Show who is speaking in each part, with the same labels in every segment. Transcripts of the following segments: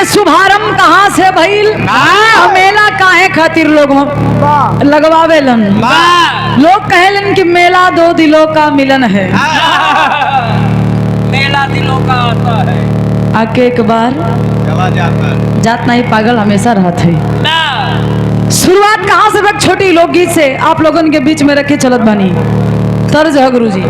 Speaker 1: के शुभारंभ कहाँ से भइल, मेला काहे खातिर लोग लगवावेलन। लोग कहेलन कि मेला दो दिलों का मिलन है।
Speaker 2: मेला दिलों का आता है,
Speaker 1: आके एक बार
Speaker 3: चला जाता है।
Speaker 1: जात नहीं पागल हमेशा रहते है। शुरुआत कहाँ से बक छोटी लोकगीत से आप लोगों के बीच में रखे चलत बनी। तर्ज है गुरुजी।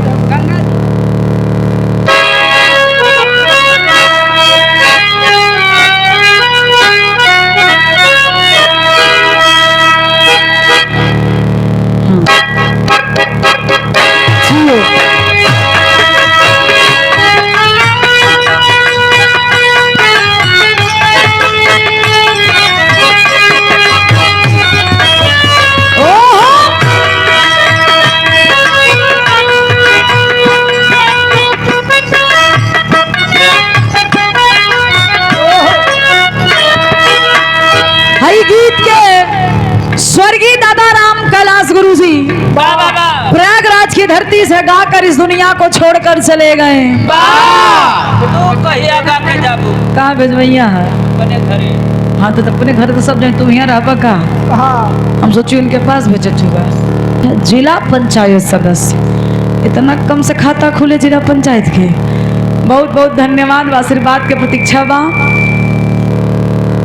Speaker 1: गीत के स्वर्गीय दादा राम कैलाश गुरु जी प्रयागराज की धरती से गाकर इस दुनिया को छोड़कर चले गए। कहाँ भेजवैया है? हाँ तो अपने घर तो सब जाए, तुम यहाँ रह का? हम सोचिए उनके पास भेजे चुका। जिला पंचायत सदस्य, इतना कम से खाता खुले जिला पंचायत के। बहुत बहुत धन्यवाद, आशीर्वाद के प्रतीक्षा बा।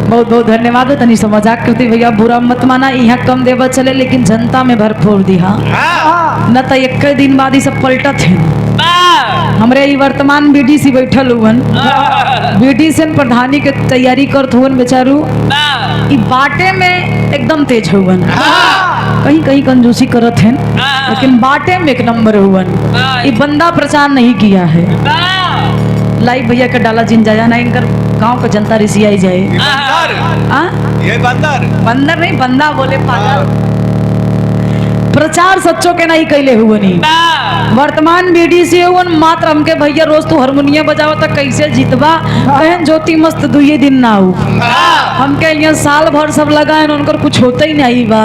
Speaker 1: बहुत बहुत धन्यवाद। तनी से मजाक करती भैया, बुरा मत माना। यहाँ कम देवा चले लेकिन जनता में भरपूर दिहा न तो एक दिन बाद ही सब पलटत है। हमरे ये वर्तमान बीडीसी बैठल हुवन, बीडीसी प्रधानी के तैयारी करत हुवन बेचारू। ई बाटे में एकदम तेज हुवन, कहीं कहीं कंजूसी करत हैं लेकिन बाटे में एक नंबर हुवन। ये बंदा प्रचार नहीं किया है। लाइव भैया का डाला जिन जाया ना, इनकर गांव का जनता रिसियाई जाए।
Speaker 3: ये बंदर
Speaker 1: बंदर नहीं, बंदा बोले पागल। प्रचार सच्चों के नहीं कैले हुए नहीं। वर्तमान बीडीसी हुवन मात्र हमके भैया रोज तू हारमोनियम बजावा तो कैसे जीतबा, कहन ज्योति मस्त दुए दिन ना हो। हमके यहाँ साल भर सब लगाए उनकर कुछ होता ही नहीं बा।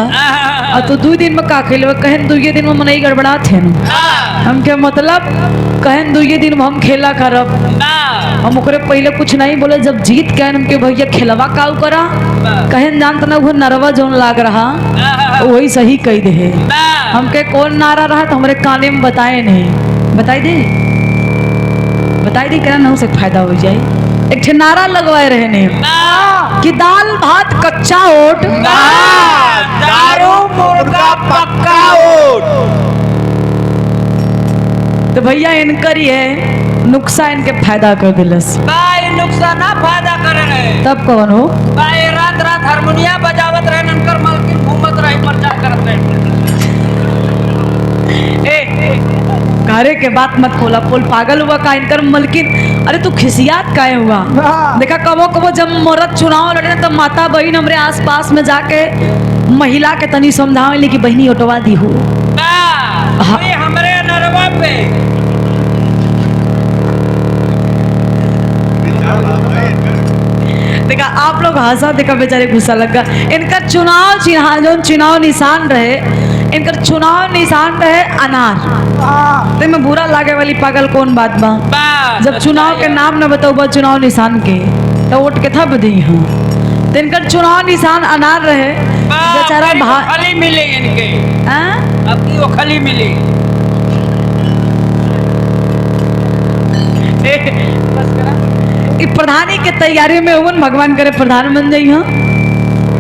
Speaker 1: और तू 2 दिन में का खेलबा, कहन 2 दिन में मनई गड़बड़ा थे। हमके मतलब कहन 2 दिन में हम खेला करब। हम ओकरे पहले कुछ नहीं बोले, जब जीत के हमके भैया खेलवा काऊ करा, कहन जानत ना वो नरवा जोन लाग रहा वही सही कह दे। हमके कौन नारा रहा तो हमारे काने में बताए नहीं। बताई दे कहना ना उसे फायदा हो जाए। एक नारा लगवाए रहे ने कि दाल भात कच्चा ओट,
Speaker 2: दारू मुर्गा पक्का ओट।
Speaker 1: तो भैया इनकर ही है नुकसा, इनके फायदा कर दिलस।
Speaker 2: नुकसान ना फायदा करे रहे
Speaker 1: तब कौन हो
Speaker 2: रात रात हारमोनिया बजावत रहे, इनकर मालकिन घूमत रहे, प्रचार करत रहे।
Speaker 1: घरे के बात मत खोला, पोल पागल हुआ का इनकर मलकिन। अरे तू खिसियात काहे हुआ? देखा कबो कबो जब मरद चुनाव लड़े तो माता बहन हमरे आस पास में जाके महिला के तनी समझावे कि बहनी ओटवा दी हो।
Speaker 2: हमरे नरवा पे
Speaker 1: देखा आप लोग हंसा, देखा बेचारे गुस्सा लगा। इनका चुनाव चिन्ह जो चुनाव निशान रहे, इनका चुनाव निशान रहे अनार। ते में बुरा लागे वाली पागल कौन बात बा? जब चुनाव के नाम न बताओ चुनाव निशान के तो वोट के था बदी। हाँ तो इनका चुनाव निशान अनार रहे। बेचारा
Speaker 2: खली मिले इनके, अब की वो खली मिली।
Speaker 1: प्रधानी के तैयारी में हुन, भगवान करे प्रधान बन जाई। हाँ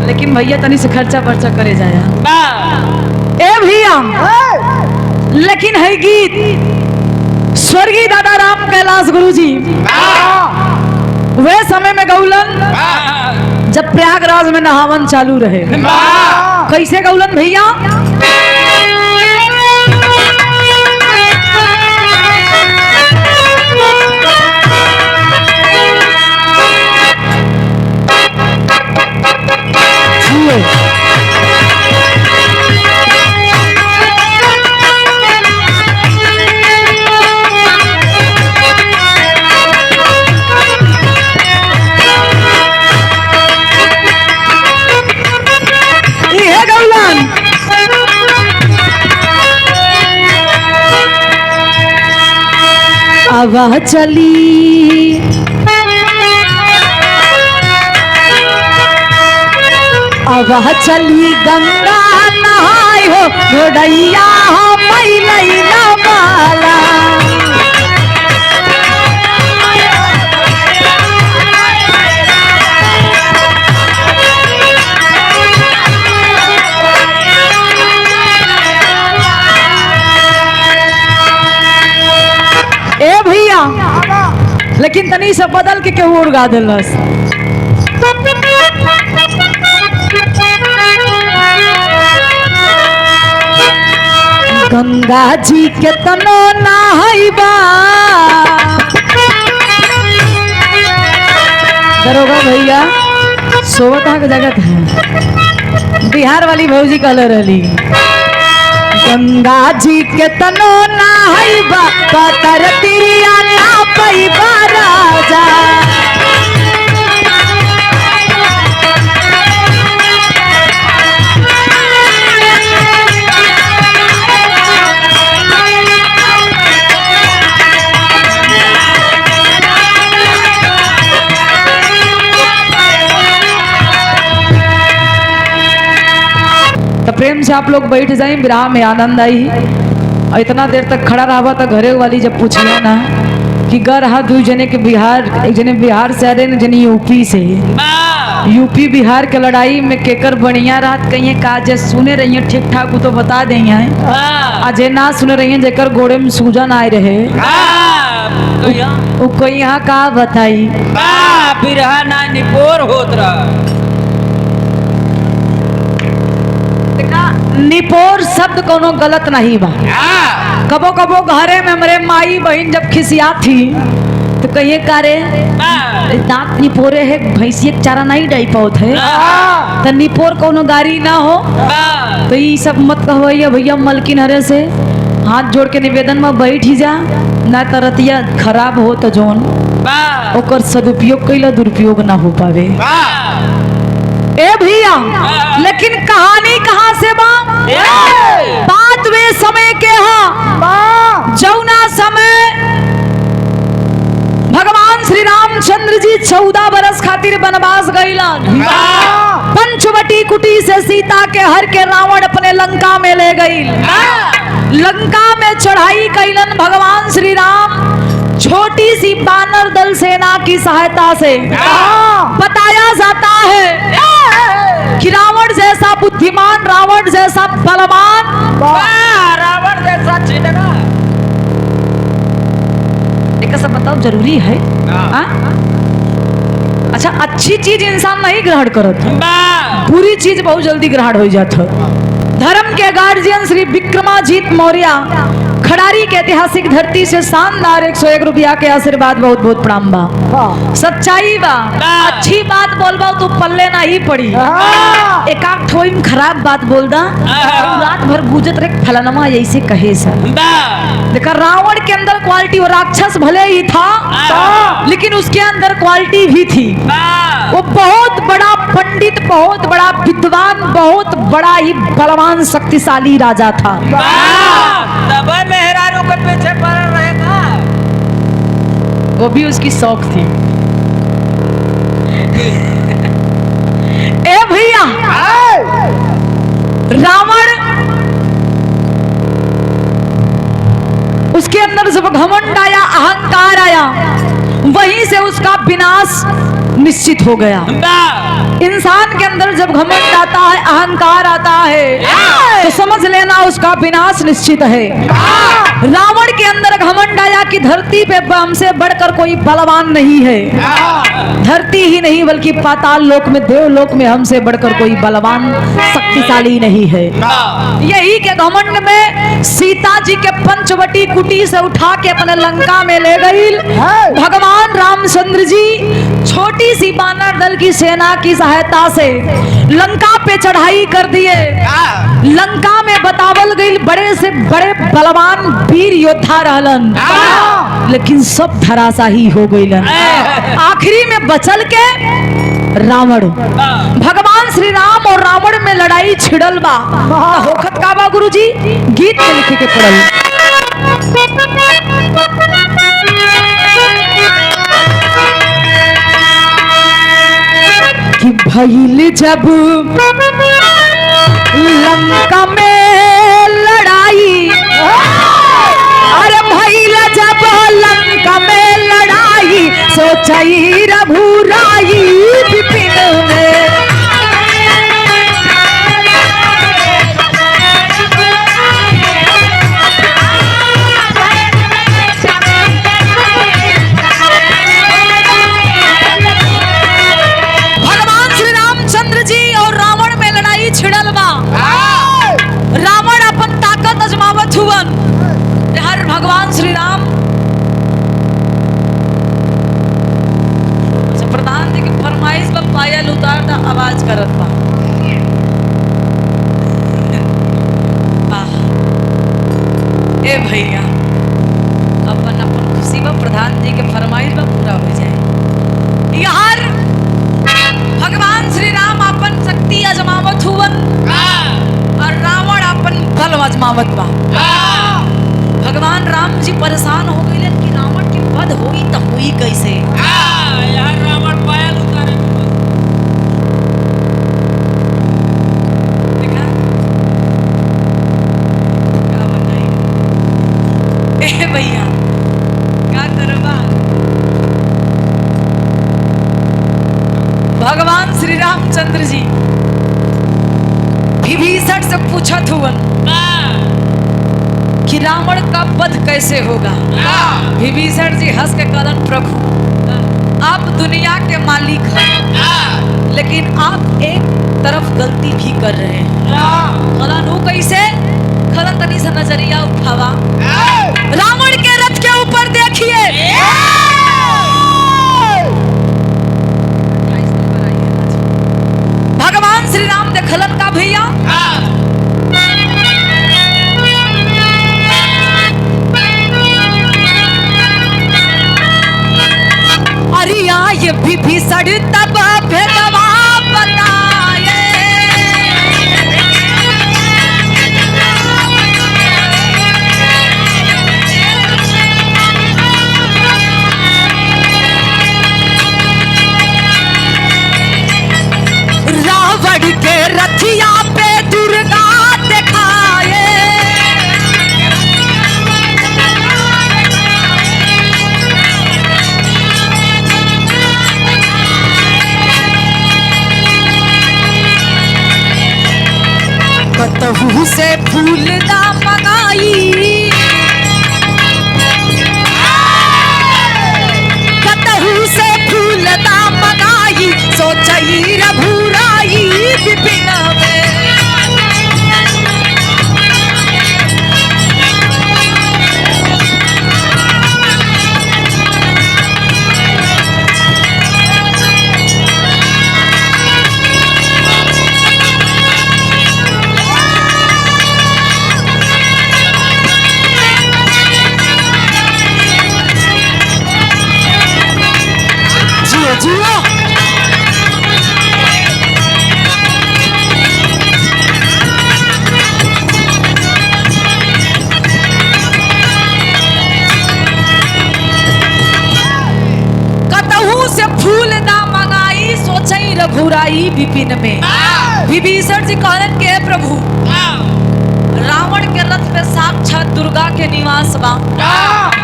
Speaker 1: लेकिन भैया तनी से खर्चा पर्चा करे जाया ए भैया। लेकिन है गीत स्वर्गीय दादा राम कैलाश गुरु जी वे समय में गौलन जब प्रयागराज में नहावन चालू रहे। कैसे गौलन भैया? हवा चली अब चली गंगा नहाय हो घोड़ैया मैलैला माला। ए भैया लेकिन तनी से बदल के केहू और गा दिलस। गंगा जी के तनो नहाइबा। दरोगा भैया सोवता के जगत है। बिहार वाली भौजी कहले रहली गंगा जी के तनो नहाइबा पतर तिरिया ना पैबा राजा। तो प्रेम से आप लोग बैठ जाए, विराह में आनंद आई। और इतना देर तक खड़ा रहा तो घरे वाली जब पूछिए ना कि गर हा दू जने के बिहार, एक जने बिहार से आ रहे जने यूपी से। यूपी बिहार के लड़ाई में केकर बढ़िया रात कहिए का जे सुने रही है ठीक ठाक वो तो बता दें आज ना सुने रही है जेकर गोड़े में सूजन आए रहे वो कोई यहाँ का बताई।
Speaker 2: बिरहा ना निपोर होत रहा।
Speaker 1: निपोर शब्द कोनो गलत नहीं बा। कबो कबो घरे में हमारे माई बहन जब खिसिया थी तो कहिए कारे दांत निपोरे है भैंसी के चारा नहीं डाई पाओत है तो निपोर कोनो गाड़ी ना हो तो ये सब मत कहो भैया। मलकिन हरे से हाथ जोड़ के निवेदन में बैठ ही जा ना तरतिया खराब हो तो जोन ओकर सदुपयोग कैला दुरुपयोग ना हो पावे। ए भैया लेकिन कहानी कहाँ से बा? बात वे समय के हा जौना समय भगवान श्री रामचंद्र जी 14 बरस खातिर वनवास गईलन। पंचवटी कुटी से सीता के हर के रावण अपने लंका में ले गई। लंका में चढ़ाई कैलन भगवान श्री राम छोटी सी बानर दल सेना की सहायता से। बताया जाता है कि रावण जैसा बुद्धिमान, रावण जैसा बलवान,
Speaker 2: रावण जैसा चिड़ना।
Speaker 1: एक सब बताओ जरूरी है। अच्छा अच्छी चीज इंसान नहीं ग्रहण करत, बुरी चीज बहुत जल्दी ग्रहण हो जाता। धर्म के गार्जियन श्री विक्रमाजीत मौर्य खड़ारी के ऐतिहासिक धरती से शानदार 101 रुपया के आशीर्वाद बहुत बहुत प्रणाम बा। सच्चाई बा, अच्छी बात बोलबा तो पल्ले ना ही पड़ी। एक आध ठोई में खराब बात बोल दा रात भर गुजत रे फलनमा ऐसे कहे सा। देखा रावण के अंदर क्वालिटी, वो राक्षस भले ही था लेकिन उसके अंदर क्वालिटी भी थी। वो बहुत बड़ा पंडित, बहुत बड़ा विद्वान, बहुत बड़ा ही बलवान शक्तिशाली राजा था।
Speaker 2: मेहरारू के पीछे पड़ रहेगा।
Speaker 1: वो भी उसकी शौक थी। ए भैया रावण उसके अंदर जब घमंड आया, अहंकार आया, वहीं से उसका विनाश निश्चित हो गया। इंसान के अंदर जब घमंड आता है, अहंकार आता है तो समझ लेना उसका विनाश निश्चित है। रावण के अंदर घमंड आया कि धरती पे हमसे बढ़कर कोई बलवान नहीं है। धरती ही नहीं बल्कि पाताल लोक में, देवलोक में हमसे बढ़कर कोई बलवान शक्तिशाली नहीं है। यही के घमंड में सीता जी के पंचवटी कुटी से उठा के अपने लंका में ले गई। भगवान रामचंद्र जी छोटी सी बानर दल की सेना की सहायता से लंका पे चढ़ाई कर दिए। लंका में बतावल गई बड़े से बड़े बलवान वीर योद्धा रहलन लेकिन सब धराशाही हो गईलन। आखिरी में बचल के रावण। भगवान श्री राम और रावण में लड़ाई छिड़ल बा। होखत का बा गुरुजी? गीत में लिखे के पड़ल कि भइल जब लंका में लड़ाई, अरे भइल जब लंका में लड़ाई, सोचई रघुराई विपिन में। भगवान श्री रामचंद्र जी और रावण में लड़ाई छिड़ल बा। रावण अपन ताकत अजमावत हुवन। हर भगवान श्री राम प्रधान जी की फरमाइश पर पायल उतार दा आवाज करत बा। ए भैया अपन अपन खुशी में प्रधान जी के फरमाइश में पूरा हो जाए। यार भगवान श्री राम अपन शक्ति अजमावत हुवन और रावण अपन बल अजमावत बा। भगवान राम जी परेशान हो गए कि रावण के वध होई त होई कैसे।
Speaker 2: यार रावण पायल उतारे
Speaker 1: देखा क्या बताइए ए भैया क्या करबा। भगवान श्री रामचंद्र जी विभीषण से पूछत हुवन कि रावण का वध कैसे होगा। विभीषण जी हंस के कहलन प्रभु आप दुनिया के मालिक हैं, लेकिन आप एक तरफ गलती भी कर रहे हैं। कहलन वो कैसे। कहलन तनी सा नजरिया उठावा, रावण के रथ के ऊपर देखिए। भगवान श्री राम देखलन का भैया अरिया ये विभीषण तब भेदवा बताए। रावण के रथिया पे दुर्गा दिखाए। कतहु से फूल ना मंगाई, कतहु से फूल ना मंगाई, सोचई रघुराई विपिन में। जियो जियो कतहु से फूल ना मंगाई, सोचई रघुराई विपिन में। विभीषण जी कहलन के प्रभु रावण के रथ पे साक्षात दुर्गा के निवास बा।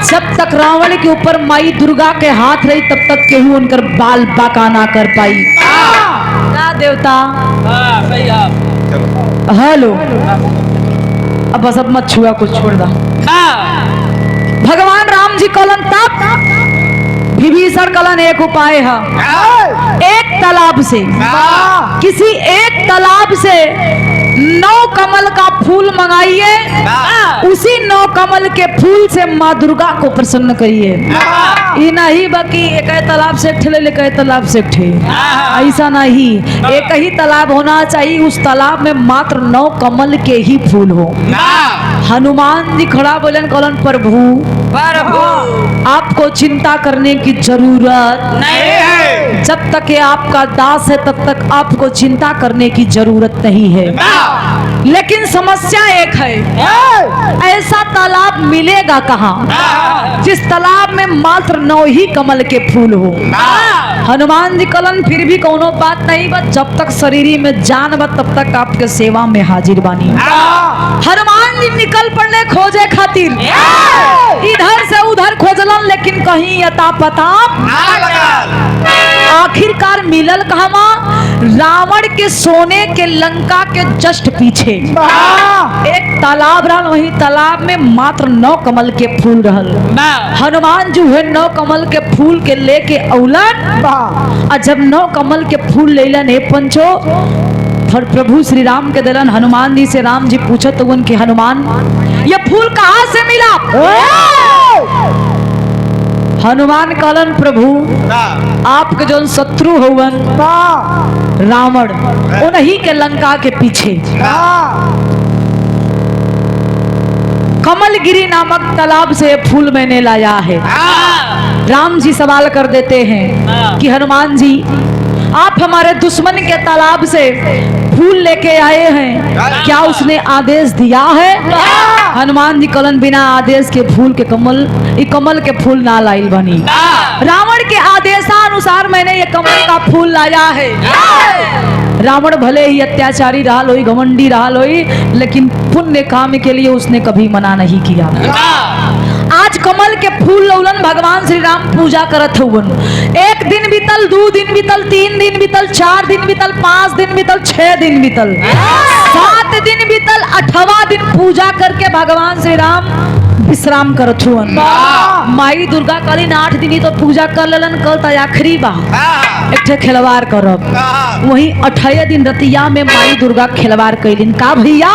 Speaker 1: जब तक रावण के ऊपर माई दुर्गा के हाथ रही तब तक केहू उनकर बाल बाका ना कर पाई। ना देवता हेलो अब बस अब मत छुआ, कुछ छोड़ दा। भगवान राम जी कहलन तब विभीषण कहलन एक उपाय है। एक तालाब से किसी एक तालाब से 9 कमल का फूल मंगाइए, उसी 9 कमल के फूल से माँ दुर्गा को प्रसन्न करिए। ये नहीं बाकी एक ही तालाब से ठेले ले कई तालाब से ठे, ऐसा नहीं। एक ही तालाब होना चाहिए, उस तालाब में मात्र 9 कमल के ही फूल हो। हनुमान जी खड़ा बोलन कहलन प्रभु आपको चिंता करने की जरूरत नहीं है। जब तक ये आपका दास है तब तक आपको चिंता करने की जरूरत नहीं है। लेकिन समस्या एक है, ऐसा तालाब मिलेगा कहाँ जिस तालाब में मात्र 9 ही कमल के फूल हो। हनुमान जी कलन फिर भी कोनो बात नहीं बा, जब तक शरीरी में जान बा तब तक आपके सेवा में हाजिर बानी। हनुमान जी निकल पड़ले खोजे खातिर, इधर से उधर खोजलन लेकिन कहीं अता पता आखिरकार मिलल कहवा, रावण के सोने के लंका के जस्ट पीछे एक तालाब रहल, वही तालाब में मात्र 9 कमल के फूल रहल। हनुमान जी हुए 9 कमल के फूल के लेके औलन, और जब 9 कमल के फूल लेलन हे पंचो फिर प्रभु श्री राम के दिलन। हनुमान जी से राम जी पूछत उनके, हनुमान ये फूल कहाँ से मिला? हनुमान कहलन, प्रभु आपके जो शत्रु होवन रावण, उन्हीं के लंका के पीछे कमलगिरी नामक तालाब से फूल मैंने लाया है। राम जी सवाल कर देते हैं कि हनुमान जी आप हमारे दुश्मन के तालाब से फूल लेके आए हैं, क्या उसने आदेश दिया है? हनुमान जी कलन बिना आदेश के फूल के कमल के फूल ना लाइल बनी। रावण के आदेशानुसार मैंने ये कमल का फूल लाया है। रावण भले ही अत्याचारी रहा लोई, घमंडी रहा लोई, लेकिन पुण्य काम के लिए उसने कभी मना नहीं किया। आज कमल के फूल लौलन भगवान श्री राम पूजा करत हुवन। 1 दिन बीतल, 2 दिन बीतल, 3 दिन बीतल, 4 दिन बीतल, 5 दिन बीतल, 6 दिन बीतल, 7 दिन बीतल, 8वां दिन पूजा करके भगवान श्री राम विश्राम करत हुवन। माई दुर्गा कालीन 8 दिन ही तो पूजा कर लेलन, कल तो आखिरी बा एक ठे खिलवाड़ करब। वही 8 दिन रतिया में माई दुर्गा खिलवाड़ कैलिन। का भैया?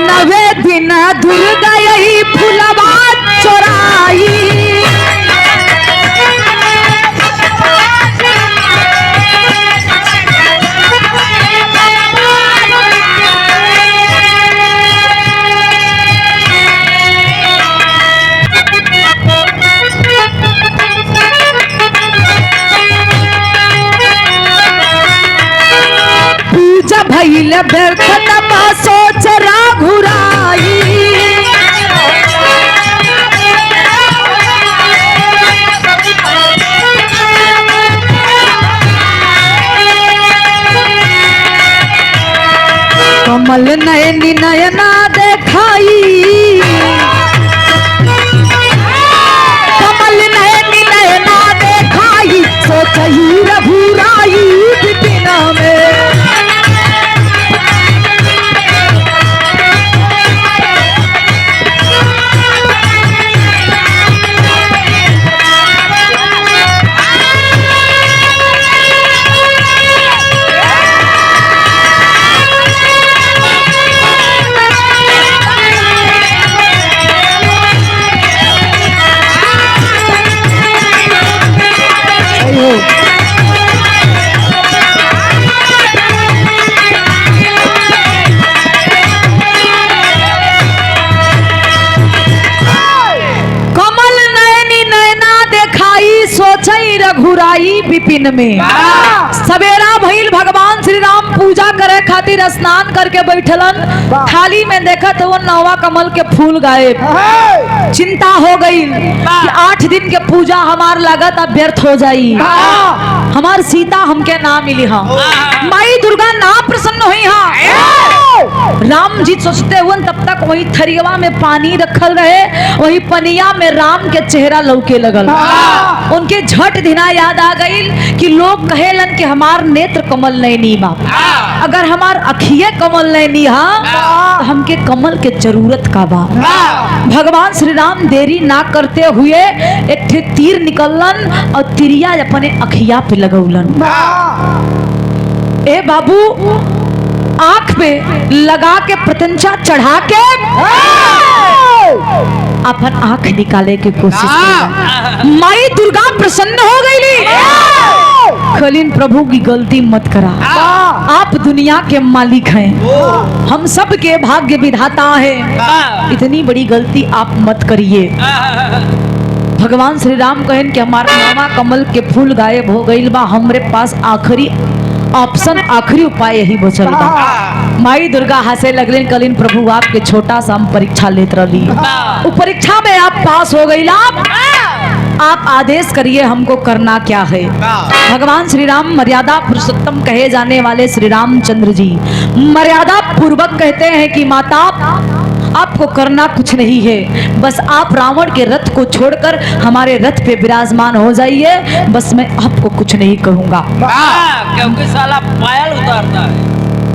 Speaker 1: नवे दिन दुर्गा यही फुलवा चोराई, पूजा भइल व्यर्थ नमा सोच राघुराई। कमल नयनी नयना देखाई, कमल नयनी नयना देखाई, सोचही रघुराई विपिन में। रघुराई विपिन में। सवेरा भइल, भगवान श्री राम पूजा करे खातिर स्नान करके बैठलन, थाली में देखत वो 9वां कमल के फूल गायब। चिंता हो गई कि 8 दिन के पूजा हमार लागत अब व्यर्थ हो जाई, हमार सीता हमके ना मिली। हाँ माई दुर्गा ना प्रसन्न हुई। हाँ राम जी सोचते हुए तब तक वही थरियवा में पानी रखल रहे, वही पनिया में राम के चेहरा लौके लगल। उनके झट धिना याद आ गई कि लोग कहेलन कि हमार नेत्र कमल नैनी बा, अगर हमार अखिए कमल नैनी हा तो हमके कमल के जरूरत का बा। भगवान श्री राम देरी ना करते हुए एक ठे तीर निकलन और तिरिया अपने अखिया पे लगौलन। ए बाबू आंख पे लगा के प्रत्यंचा चढ़ा के अपन आंख निकाले की कोशिश की। माई दुर्गा प्रसन्न हो गई। खलीन प्रभु की गलती मत करा, आप दुनिया के मालिक हैं, हम सब के भाग्य विधाता हैं, इतनी बड़ी गलती आप मत करिए। भगवान श्री राम कहन कि हमारा 9वां कमल के फूल गायब हो गई बा, हमरे पास आखिरी ऑप्शन आखिरी उपाय यही बचल बा। माई दुर्गा हंसे लगलिन कलिन प्रभु आपके छोटा सा हम परीक्षा लेत रही, वो परीक्षा में आप पास हो गई। आप आदेश करिए हमको करना क्या है। भगवान श्री राम मर्यादा पुरुषोत्तम कहे जाने वाले श्री रामचंद्र जी मर्यादा पूर्वक कहते हैं कि माता आपको करना कुछ नहीं है, बस आप रावण के रथ को छोड़कर हमारे रथ पे विराजमान हो जाइए, बस मैं आपको कुछ नहीं कहूंगा।
Speaker 2: क्योंकि साला पायल उतारता है।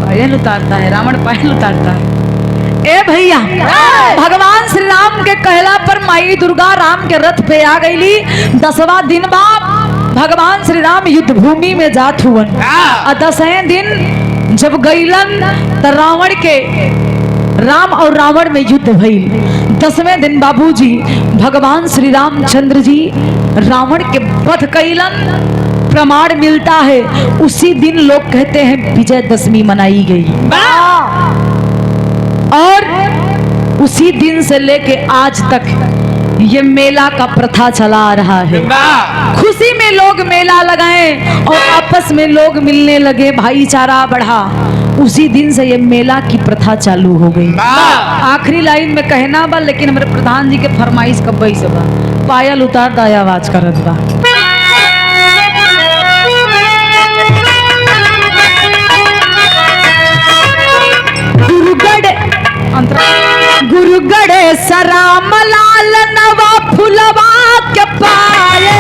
Speaker 1: पायल उतारता है, रावण पायल उतारता है। ए भैया, भगवान श्री राम के कहला पर माई दुर्गा राम के रथ पे आ गईली। 10वां दिन बाद भगवान श्री राम युद्ध भूमि में जात हुवन। 10वें दिन जब गईलन तो रावण के राम और रावण में युद्ध भइल। 10वें दिन बाबूजी भगवान श्री रामचंद्र जी रावण के वध कईलन। प्रमाण मिलता है उसी दिन लोग कहते हैं विजयदशमी मनाई गई, और उसी दिन से लेके आज तक ये मेला का प्रथा चला आ रहा है। खुशी में लोग मेला लगाएं और आपस में लोग मिलने लगे, भाईचारा बढ़ा। उसी दिन से ये मेला की प्रथा चालू हो गई। आखिरी लाइन में कहना बा, लेकिन हमारे प्रधान जी के फरमाइश कब से बा, पायल उतार दाया आवाज करत बा। गुरुगढ़ सराम लाल नवा फुलवा के पाए,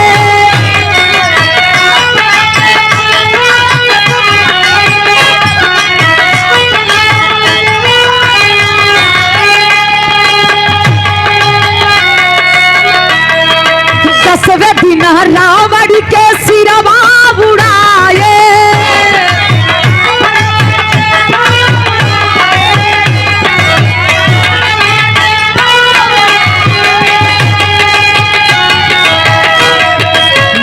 Speaker 1: दसवें दिन रावण के सिरवा उड़ाए,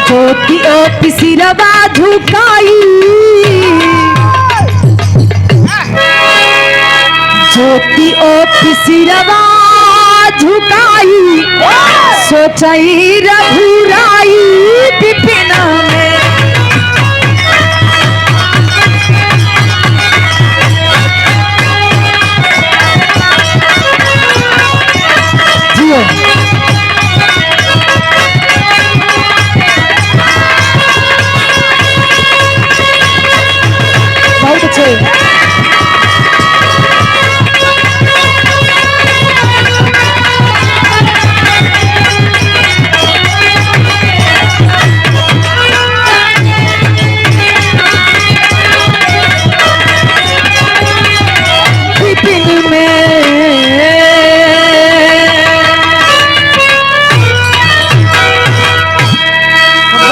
Speaker 1: ज्योति ओ सिरवा झुकाई, ज्योति ओ सिरवा झुकाई, सोचई रघुराई विपिन में। बहुत अच्छे।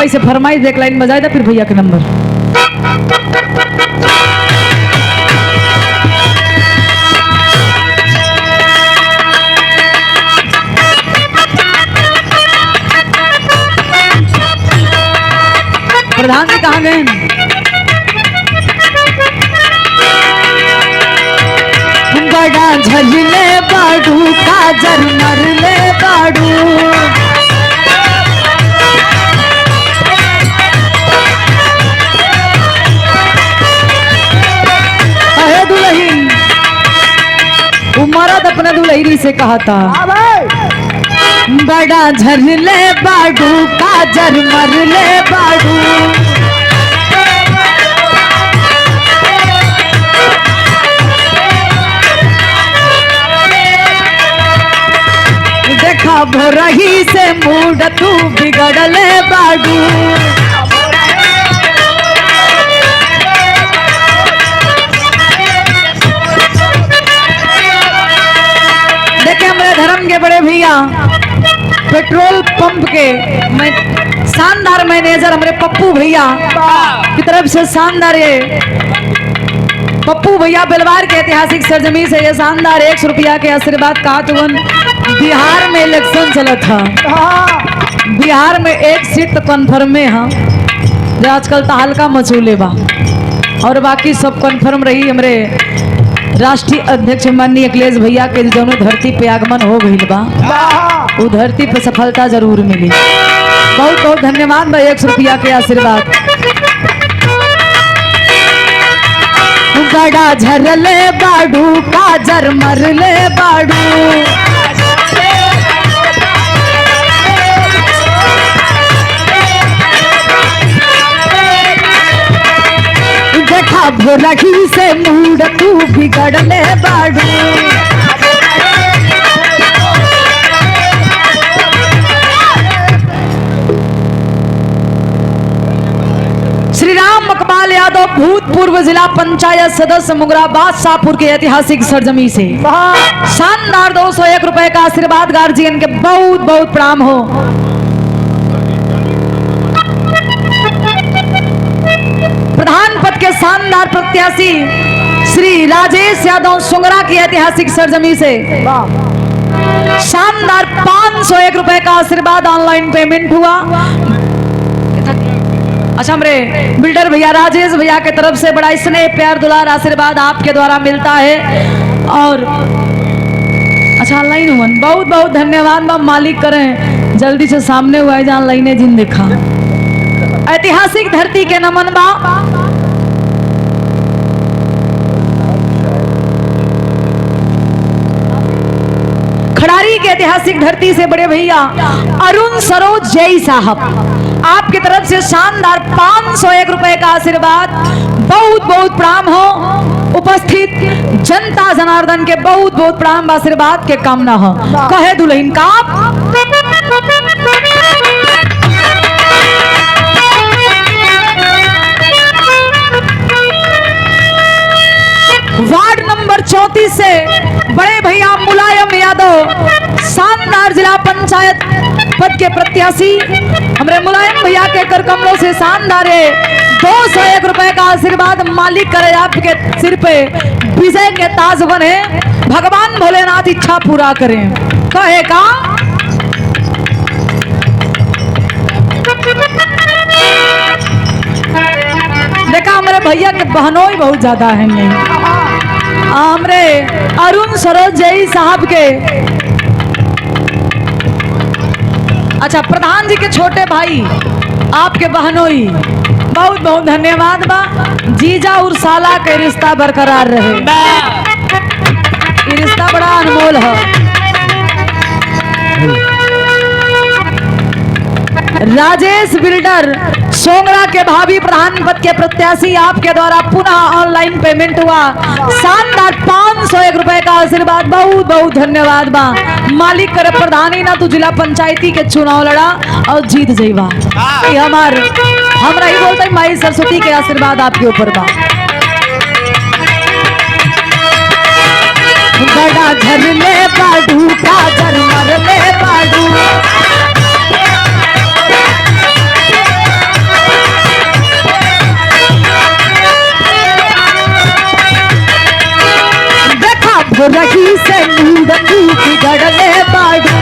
Speaker 1: से फरमाइश एक लाइन बजाए था, फिर भैया के नंबर। प्रधान जी कहाँ गए? बड़ा झलले बाडू काजर मरले बाडू, मरद अपने दुल्हरी से कहा था, बड़ा झरले बाडू काजर मरले बाडू, देखा भोरही से मूड तू बिगड़ले बाडू, देखे हमारे धर्म के बड़े भैया पेट्रोल पंप के शानदार मैनेजर हमारे पप्पू भैया की तरफ से शानदार, ये पप्पू भैया बेलवार के ऐतिहासिक सरजमी से ये शानदार 100 रुपया के आशीर्वाद का तुवन। बिहार में इलेक्शन चला था, बिहार में एक सीट तो कन्फर्म है, हाँ जो आजकल तो हल्का मचूले बा, और बाकी सब कन्फर्म रही। हमारे राष्ट्रीय अध्यक्ष माननीय अखिलेश भैया के दोनों धरती पे आगमन हो गई बा, वो धरती पे सफलता जरूर मिली। बहुत बहुत धन्यवाद भाई 100 रुपया के आशीर्वाद। गड़ा झरले बाड़ू काजर मरले बाड़ू देखा भोरही से मूड तू बिगड़ले बाड़ू श्री राम मकबाल यादव भूतपूर्व जिला पंचायत सदस्य मुगराबाद शाहपुर के ऐतिहासिक सरजमी से शानदार 201 रुपए का आशीर्वाद गार्जियन के बहुत बहुत प्रणाम हो। प्रधान पद के शानदार प्रत्याशी श्री राजेश यादव सुंगरा की ऐतिहासिक सरजमी से शानदार 501 रुपए का आशीर्वाद ऑनलाइन पेमेंट हुआ। अच्छा हमरे बिल्डर भैया राजेश भैया के तरफ से बड़ा स्नेह प्यार दुलार आशीर्वाद आपके द्वारा मिलता है। और अच्छा ऑनलाइन हुआ बहुत बहुत धन्यवाद मैम मालिक करें जल्दी से सामने हुआ है जहाँ लाइने जिन देखा ऐतिहासिक धरती के नमन बा। खड़ारी के ऐतिहासिक धरती से बड़े भैया अरुण सरोज जय साहब आपकी तरफ से शानदार 501 रुपए का आशीर्वाद बहुत बहुत प्रणाम हो। उपस्थित जनता जनार्दन के बहुत बहुत प्रणाम आशीर्वाद के कामना हो। कहे दुल्हन का वार्ड नंबर 34 से बड़े भैया मुलायम यादव शानदार जिला पंचायत पद के प्रत्याशी हमारे मुलायम भैया के कर कमलों से शानदार है 201 रुपए का आशीर्वाद मालिक करे आपके सिर पे विजय के ताज बने भगवान भोलेनाथ इच्छा पूरा करें। कहे का देखा हमारे भैया के बहनों ही बहुत ज्यादा है हमरे अरुण सरोज जय साहब के अच्छा प्रधान जी के छोटे भाई आपके बहनोई बहुत बहुत धन्यवाद बा। जीजा और साला के रिश्ता बरकरार रहे ये रिश्ता बड़ा अनमोल है। राजेश बिल्डर सोंगरा के भावी प्रधान पद के प्रत्याशी आपके द्वारा पुनः ऑनलाइन पेमेंट हुआ शानदार 501 रुपए का आशीर्वाद बहुत बहुत धन्यवाद बा। मालिक करे प्रधानी ना तू जिला पंचायती के चुनाव लड़ा और जीत जाइबा हमरा ही बोलते माई सरस्वती के आशीर्वाद आपके ऊपर बा। बड़ा झरले बाडू काजर मरले बाडू रही से नींद बिगड़ले बाडू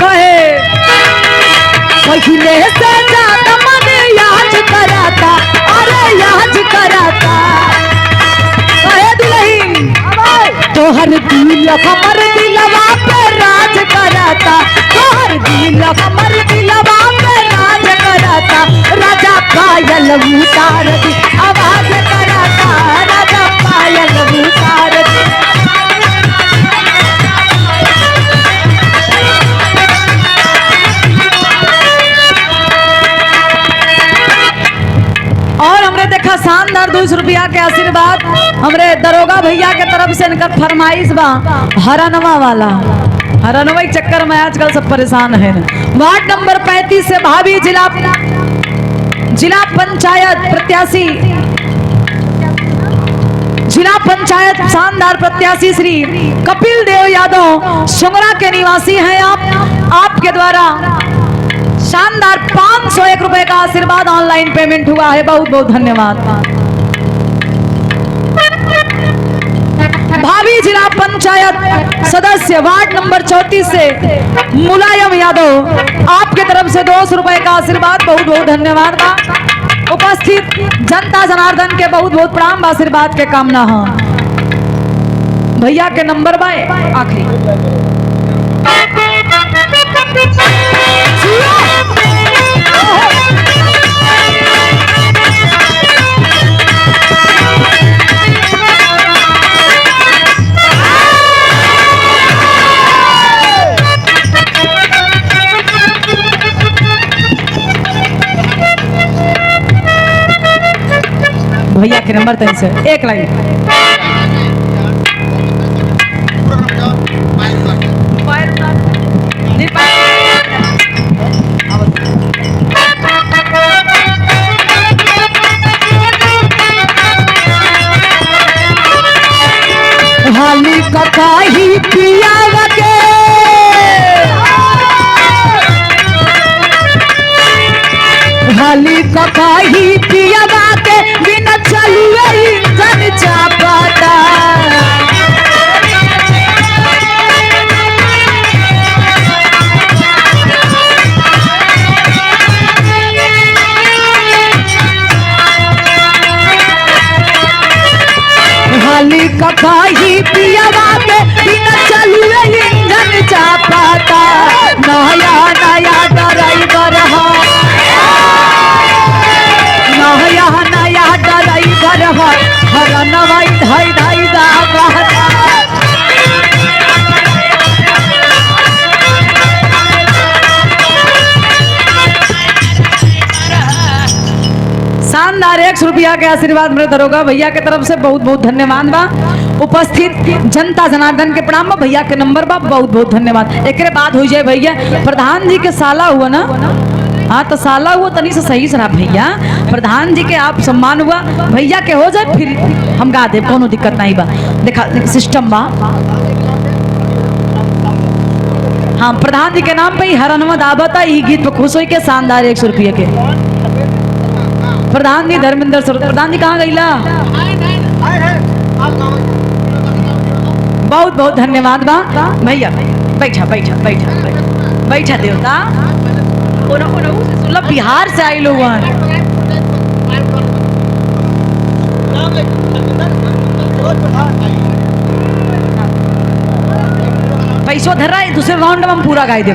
Speaker 1: कहे पहले से ज्यादा मन याद कराता अरे याद कराता कहे दुल्हन तोहर दिल हमर दिलवा पे राज कराता तोहर दिल हमर दिलवा राजा पायल उतार दी आवाज कराता राजा पायल उतार दी। और हमने देखा शानदार 200 रुपया के आशीर्वाद हमरे दरोगा भैया के तरफ से इनका फरमाइश बा हरानवा वाला हरानवा के चक्कर में आजकल सब परेशान है। वार्ड नंबर 35 से भावी जिला पंचायत प्रत्याशी जिला पंचायत शानदार प्रत्याशी श्री कपिल देव यादव सुंगरा के निवासी हैं आपके द्वारा शानदार 501 रुपए का आशीर्वाद ऑनलाइन पेमेंट हुआ है बहुत बहुत धन्यवाद। भावी जिला पंचायत सदस्य वार्ड नंबर 34 से मुलायम यादव आपके तरफ से 200 रुपए का आशीर्वाद बहुत बहुत धन्यवाद बा। उपस्थित जनता जनार्दन के बहुत बहुत प्रणाम आशीर्वाद के कामना है। भैया के नंबर बाय आखिरी भैया के नंबर 3 से एक लाइन हाली ककाही पिया के हाली ककाही पिया के बिना चलुए इंजन चापाता हाली ककाही पिया के बिना चलुए इंजन चापाता नया नया ड्राइवर हो नया नया ड्राइवर हो हर नवाई धाई धाई दा कहता शानदार 100 रुपया के आशीर्वाद मेरे दरोगा भैया के तरफ से बहुत बहुत धन्यवाद बा। उपस्थित जनता जनार्दन के प्रणाम बा। भैया के नंबर बा बहुत बहुत धन्यवाद। एक बाद हो जाए भैया प्रधान जी के साला हुआ ना हाँ तो साला हुआ तनी से सही सरा भैया प्रधान जी के आप सम्मान हुआ भैया के हो जाए फिर हम गा दे कोनो दिक्कत नहीं बा। देखा सिस्टम बा हाँ प्रधान जी के नाम पे ही हरनवा दावता ई गीत पे खुश हो के शानदार 100 रुपये के प्रधान जी धर्मेंद्र सर प्रधान जी कहाँ गईला बहुत बहुत धन्यवाद बा भैया बैठा बैठा बैठा बैठा बैठा देवता सुनला बिहार से आई लोग पैसों धर रहा है दूसरे राउंड में हम पूरा गाई दे